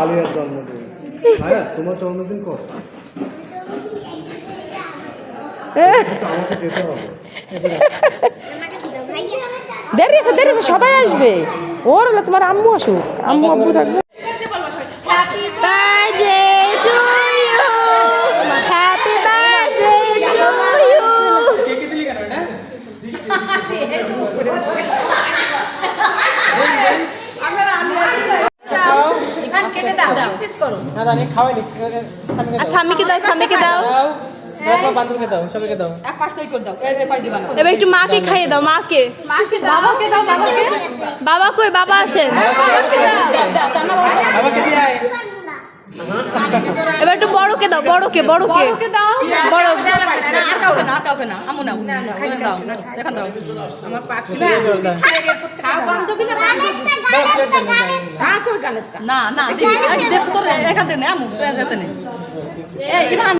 আলিয়ার জন্মদিন। হ্যাঁ, তোমার জন্মদিন কবে? আমাকে যেতে হবে। দেরি আছে সবাই আসবে। ওর হলো তোমার আম্মু আসুক, আম্মু আব্বু থাকবে। Happy birthday to you. Happy birthday to you. কেটে দাও, পিস করো। না জানি খাওয়াই স্বামীকে দাও, স্বামীকে দাও। বান্ধবীকে দাও, সবাইকে দাও। এক পাশ থেকে করে দাও, এই পাশ দিবা না। এবার একটু মাকে খাইয়ে দাও, মাকে। মাকে দাও, বাবাকে দাও, বাবাকে। বাবা কই? বাবা আসেন। বাবাকে দাও। বাবাকে দিয়ে আয়। এবার একটু বড়কে দাও, বড়কে বড়। না, কাউকে না, আমু নাও। দাও, এখন দাও। আমার পাখি। খাও বান্ধবী না বান্ধবী? না, দেখো তোর এখান থেকে নে, আমু, যেতে নেই। এই ইভান